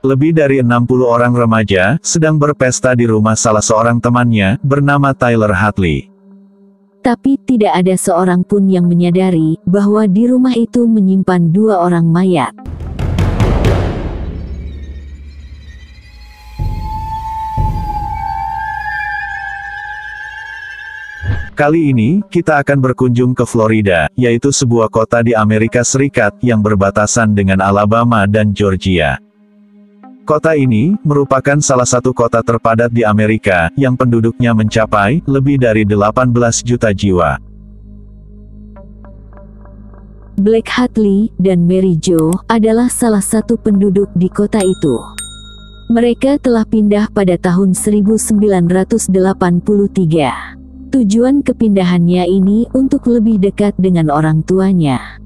Lebih dari 60 orang remaja sedang berpesta di rumah salah seorang temannya bernama Tyler Hadley. Tapi tidak ada seorang pun yang menyadari bahwa di rumah itu menyimpan 2 orang mayat. Kali ini, kita akan berkunjung ke Florida, yaitu sebuah kota di Amerika Serikat yang berbatasan dengan Alabama dan Georgia. Kota ini merupakan salah satu kota terpadat di Amerika, yang penduduknya mencapai lebih dari 18 juta jiwa. Blake Hadley dan Mary Jo adalah salah satu penduduk di kota itu. Mereka telah pindah pada tahun 1983. Tujuan kepindahannya ini untuk lebih dekat dengan orang tuanya.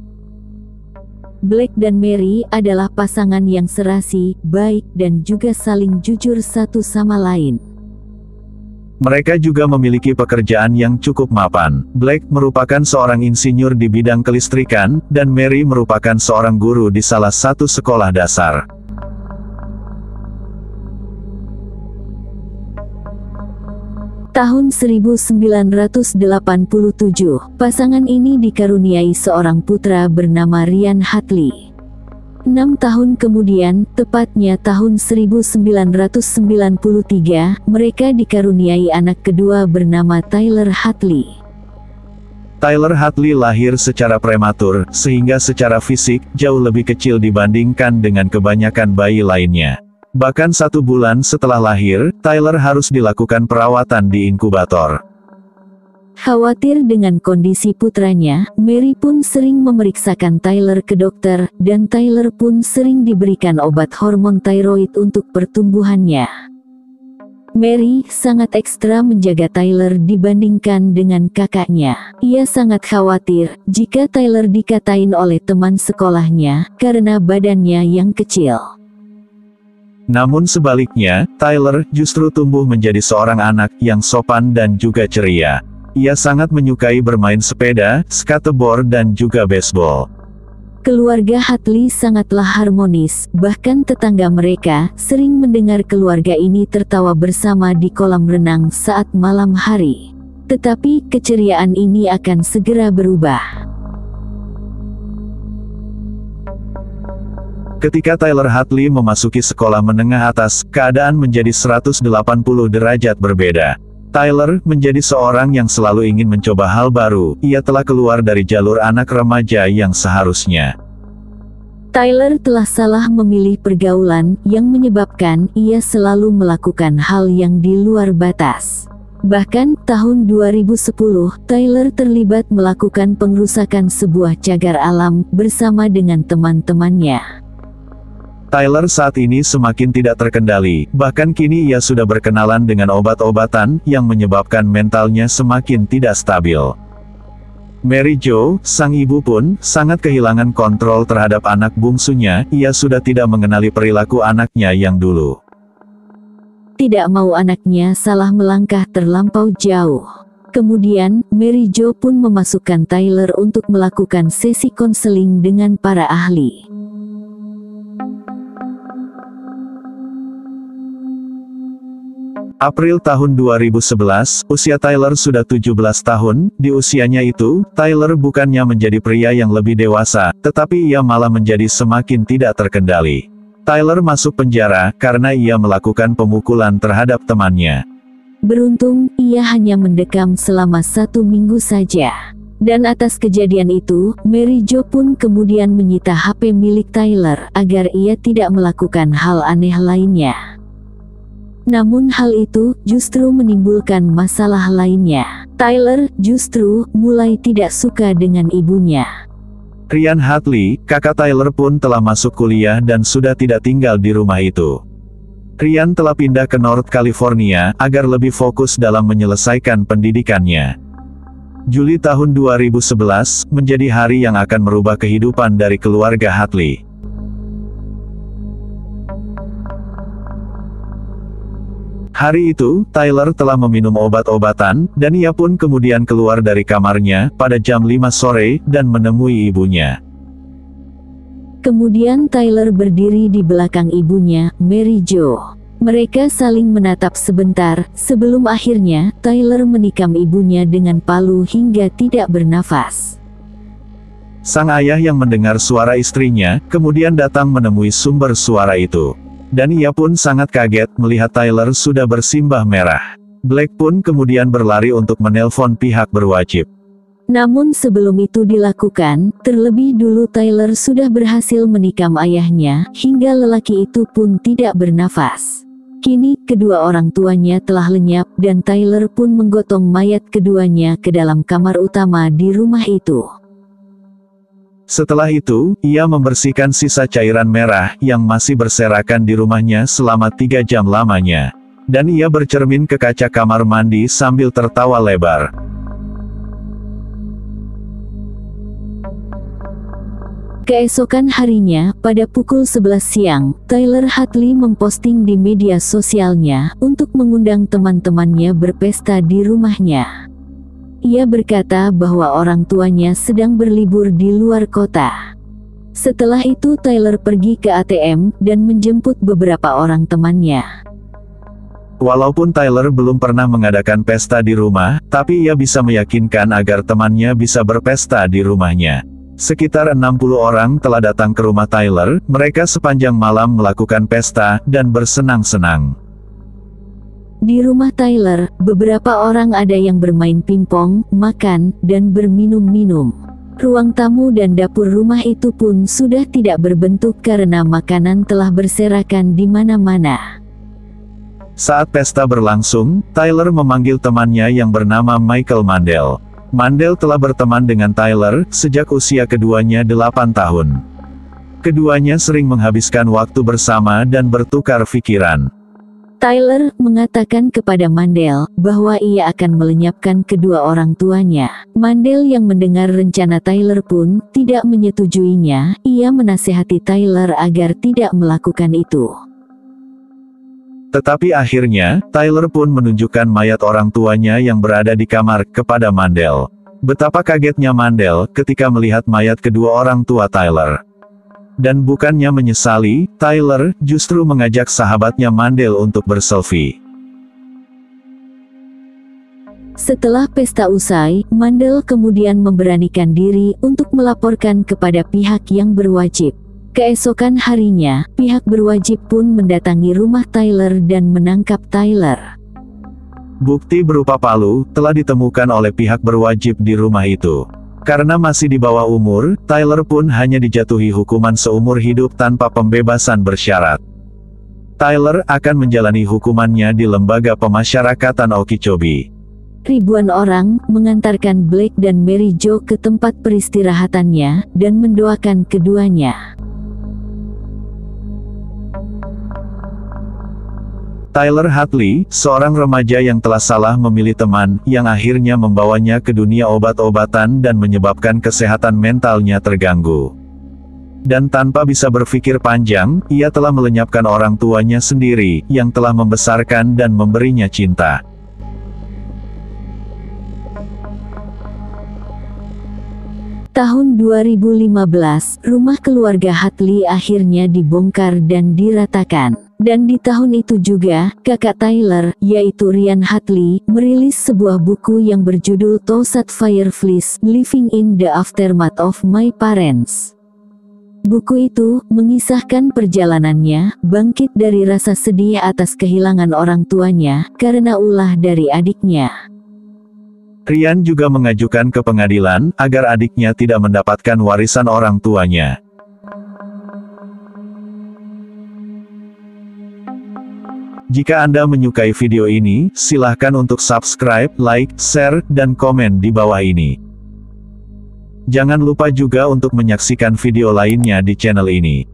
Blake dan Mary adalah pasangan yang serasi, baik dan juga saling jujur satu sama lain. Mereka juga memiliki pekerjaan yang cukup mapan. Blake merupakan seorang insinyur di bidang kelistrikan, dan Mary merupakan seorang guru di salah satu sekolah dasar. Tahun 1987, pasangan ini dikaruniai seorang putra bernama Ryan Hadley. 6 tahun kemudian, tepatnya tahun 1993, mereka dikaruniai anak kedua bernama Tyler Hadley. Tyler Hadley lahir secara prematur, sehingga secara fisik jauh lebih kecil dibandingkan dengan kebanyakan bayi lainnya. Bahkan 1 bulan setelah lahir, Tyler harus dilakukan perawatan di inkubator. Khawatir dengan kondisi putranya, Mary pun sering memeriksakan Tyler ke dokter, dan Tyler pun sering diberikan obat hormon tiroid untuk pertumbuhannya. Mary sangat ekstra menjaga Tyler dibandingkan dengan kakaknya. Ia sangat khawatir jika Tyler dikatain oleh teman sekolahnya karena badannya yang kecil. Namun sebaliknya, Tyler justru tumbuh menjadi seorang anak yang sopan dan juga ceria. Ia sangat menyukai bermain sepeda, skateboard dan juga baseball. Keluarga Hadley sangatlah harmonis, bahkan tetangga mereka sering mendengar keluarga ini tertawa bersama di kolam renang saat malam hari. Tetapi keceriaan ini akan segera berubah. Ketika Tyler Hadley memasuki sekolah menengah atas, keadaan menjadi 180 derajat berbeda. Tyler menjadi seorang yang selalu ingin mencoba hal baru. Ia telah keluar dari jalur anak remaja yang seharusnya. Tyler telah salah memilih pergaulan, yang menyebabkan ia selalu melakukan hal yang di luar batas. Bahkan, tahun 2010, Tyler terlibat melakukan pengrusakan sebuah cagar alam bersama dengan teman-temannya. Tyler saat ini semakin tidak terkendali, bahkan kini ia sudah berkenalan dengan obat-obatan yang menyebabkan mentalnya semakin tidak stabil. Mary Jo, sang ibu pun, sangat kehilangan kontrol terhadap anak bungsunya. Ia sudah tidak mengenali perilaku anaknya yang dulu. Tidak mau anaknya salah melangkah terlampau jauh. Kemudian, Mary Jo pun memasukkan Tyler untuk melakukan sesi konseling dengan para ahli. April tahun 2011, usia Tyler sudah 17 tahun. Di usianya itu, Tyler bukannya menjadi pria yang lebih dewasa, tetapi ia malah menjadi semakin tidak terkendali. Tyler masuk penjara karena ia melakukan pemukulan terhadap temannya. Beruntung, ia hanya mendekam selama 1 minggu saja. Dan atas kejadian itu, Mary Jo pun kemudian menyita HP milik Tyler agar ia tidak melakukan hal aneh lainnya. Namun hal itu justru menimbulkan masalah lainnya. Tyler justru mulai tidak suka dengan ibunya. Ryan Hadley, kakak Tyler pun telah masuk kuliah dan sudah tidak tinggal di rumah itu. Ryan telah pindah ke North California agar lebih fokus dalam menyelesaikan pendidikannya. Juli tahun 2011 menjadi hari yang akan merubah kehidupan dari keluarga Hadley. Hari itu, Tyler telah meminum obat-obatan, dan ia pun kemudian keluar dari kamarnya pada jam 5 sore dan menemui ibunya. Kemudian Tyler berdiri di belakang ibunya, Mary Jo. Mereka saling menatap sebentar, sebelum akhirnya Tyler menikam ibunya dengan palu hingga tidak bernafas. Sang ayah yang mendengar suara istrinya, kemudian datang menemui sumber suara itu. Dan ia pun sangat kaget melihat Tyler sudah bersimbah merah. Black pun kemudian berlari untuk menelpon pihak berwajib. Namun sebelum itu dilakukan, terlebih dulu Tyler sudah berhasil menikam ayahnya, hingga lelaki itu pun tidak bernafas. Kini, kedua orang tuanya telah lenyap, dan Tyler pun menggotong mayat keduanya ke dalam kamar utama di rumah itu. Setelah itu, ia membersihkan sisa cairan merah yang masih berserakan di rumahnya selama 3 jam lamanya. Dan ia bercermin ke kaca kamar mandi sambil tertawa lebar. Keesokan harinya, pada pukul 11 siang, Tyler Hadley memposting di media sosialnya untuk mengundang teman-temannya berpesta di rumahnya. Ia berkata bahwa orang tuanya sedang berlibur di luar kota. Setelah itu Tyler pergi ke ATM dan menjemput beberapa orang temannya. Walaupun Tyler belum pernah mengadakan pesta di rumah, tapi ia bisa meyakinkan agar temannya bisa berpesta di rumahnya. Sekitar 60 orang telah datang ke rumah Tyler, mereka sepanjang malam melakukan pesta dan bersenang-senang. Di rumah Tyler, beberapa orang ada yang bermain pingpong, makan, dan berminum-minum. Ruang tamu dan dapur rumah itu pun sudah tidak berbentuk karena makanan telah berserakan di mana-mana. Saat pesta berlangsung, Tyler memanggil temannya yang bernama Michael Mandel. Mandel telah berteman dengan Tyler sejak usia keduanya 8 tahun. Keduanya sering menghabiskan waktu bersama dan bertukar pikiran. Tyler mengatakan kepada Mandel bahwa ia akan melenyapkan kedua orang tuanya. Mandel yang mendengar rencana Tyler pun tidak menyetujuinya. Ia menasihati Tyler agar tidak melakukan itu. Tetapi akhirnya, Tyler pun menunjukkan mayat orang tuanya yang berada di kamar kepada Mandel. Betapa kagetnya Mandel ketika melihat mayat kedua orang tua Tyler. Dan bukannya menyesali, Tyler justru mengajak sahabatnya Mandel untuk berselfie. Setelah pesta usai, Mandel kemudian memberanikan diri untuk melaporkan kepada pihak yang berwajib. Keesokan harinya, pihak berwajib pun mendatangi rumah Tyler dan menangkap Tyler. Bukti berupa palu telah ditemukan oleh pihak berwajib di rumah itu. Karena masih di bawah umur, Tyler pun hanya dijatuhi hukuman seumur hidup tanpa pembebasan bersyarat. Tyler akan menjalani hukumannya di lembaga pemasyarakatan Okeechobee. Ribuan orang mengantarkan Blake dan Mary Jo ke tempat peristirahatannya dan mendoakan keduanya. Tyler Hadley, seorang remaja yang telah salah memilih teman, yang akhirnya membawanya ke dunia obat-obatan dan menyebabkan kesehatan mentalnya terganggu. Dan tanpa bisa berpikir panjang, ia telah melenyapkan orang tuanya sendiri, yang telah membesarkan dan memberinya cinta. Tahun 2015, rumah keluarga Hadley akhirnya dibongkar dan diratakan. Dan di tahun itu juga, kakak Tyler, yaitu Ryan Hadley, merilis sebuah buku yang berjudul Toussaint Fireflies, Living in the Aftermath of My Parents. Buku itu mengisahkan perjalanannya, bangkit dari rasa sedih atas kehilangan orang tuanya, karena ulah dari adiknya. Ryan juga mengajukan ke pengadilan, agar adiknya tidak mendapatkan warisan orang tuanya. Jika Anda menyukai video ini, silahkan untuk subscribe, like, share, dan komen di bawah ini. Jangan lupa juga untuk menyaksikan video lainnya di channel ini.